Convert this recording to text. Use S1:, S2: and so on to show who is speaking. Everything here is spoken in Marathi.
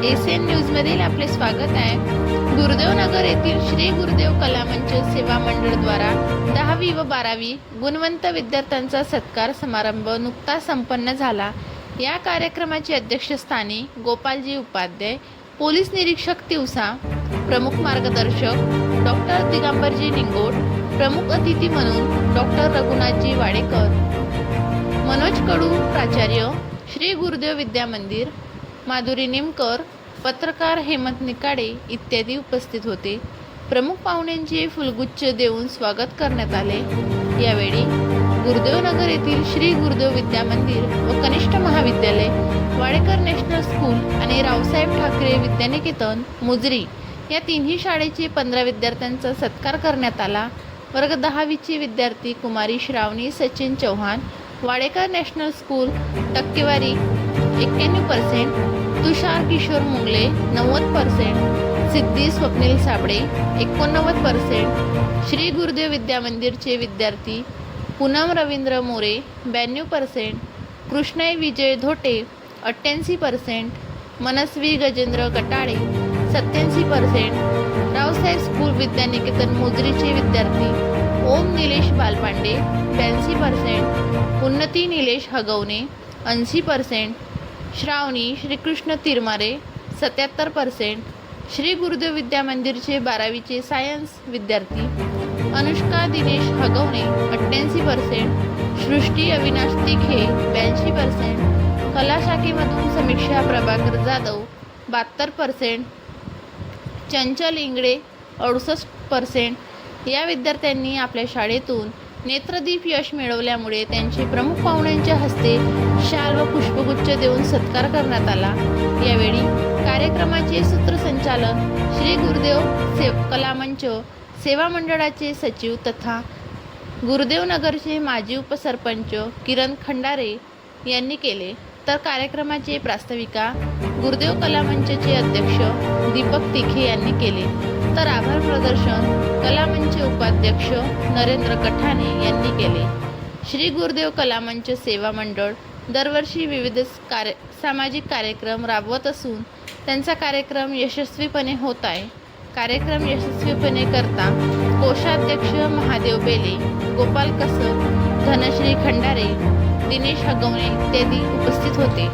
S1: एसएन न्यूजमधील आपले स्वागत आहे। गुरुदेव नगर येथील श्री गुरुदेव कला मंच सेवा मंडळ द्वारा 10वी व 12वी गुणवंत विद्यार्थ्यांचा सत्कार समारंभ नुकताच संपन्न झाला। या कार्यक्रमाचे अध्यक्षस्थानी गोपालजी उपाध्याय, पोलीस निरीक्षक तिवसा, प्रमुख मार्गदर्शक डॉक्टर दिगंबरजी निंगोट, प्रमुख अतिथी म्हणून डॉक्टर रघुनाथजी वाडेकर, मनोज कडू प्राचार्य, श्री गुरुदेव विद्या मंदिर, माधुरी निमकर, पत्रकार हेमंत निकाडे इत्यादी उपस्थित होते। प्रमुख पाहुण्यांचे फुलगुच्छ देऊन स्वागत करण्यात आले। यावेळी गुरुदेव नगर येथील श्री गुरुदेव विद्या मंदिर व कनिष्ठ महाविद्यालय, वाडेकर नॅशनल स्कूल आणि रावसाहेब ठाकरे विद्यानिकेतन मुजरी या तिन्ही शाळेचे 15 विद्यार्थ्यांचा सत्कार करण्यात आला। वर्ग 10वीचे विद्यार्थी कुमारी श्रावणी सचिन चौहान, वाडेकर नॅशनल स्कूल, टक्केवारी 91%, तुषार किशोर मुंगले 90%, सिद्धी स्वप्नील साबळे 89%, श्री गुरुदेव विद्या मंदिरचे विद्यार्थी पूनम रवींद्र मोरे 92%, कृष्णाई विजय धोटे 88%, मनस्वी गजेंद्र गटाळे 87%, रावसाहेब स्कूल विद्यानिकेतन मुजरीचे विद्यार्थी ओम निलेश बालपांडे 82%, उन्नती निलेश हगवणे 80%, श्रावणी श्रीकृष्ण तिरमारे 77%, श्री गुरुदेव विद्या मंदिरचे 12वीचे सायन्स विद्यार्थी अनुष्का दिनेश हगवणे 88%, सृष्टी अविनाश तिखे 82%, कला शाखेमधून समीक्षा प्रभाकर जाधव 72%, चंचल इंगळे 68%। या विद्यार्थ्यांनी आपल्या शाळेतून नेत्रदीप यश मिळवल्यामुळे त्यांचे प्रमुख पाहुण्यांच्या हस्ते शाल व पुष्पगुच्छ देऊन सत्कार करण्यात आला। यावेळी कार्यक्रमाचे सूत्रसंचालन श्री गुरुदेव कला मंच सेवा मंडळाचे सचिव तथा गुरुदेव नगरचे माजी उपसरपंच किरण खंडारे यांनी केले, तर कार्यक्रमाचे प्रास्ताविका गुरुदेव कला मंचचे अध्यक्ष दीपक तिखे यांनी केले, तर आभार प्रदर्शन कला मंच उपाध्यक्ष नरेंद्र कठाणे यांनी केले। श्री गुरुदेव कला मंच सेवा मंडळ दरवर्षी विविध सामाजिक कार्यक्रम राबवत असून त्यांचा कार्यक्रम यशस्वीपणे होत आहे। कार्यक्रम यशस्वीपणे करता कोषाध्यक्ष महादेव बेले, गोपाल कसब, धनश्री खंडारे, दिनेश हगवणे इत्यादी उपस्थित होते।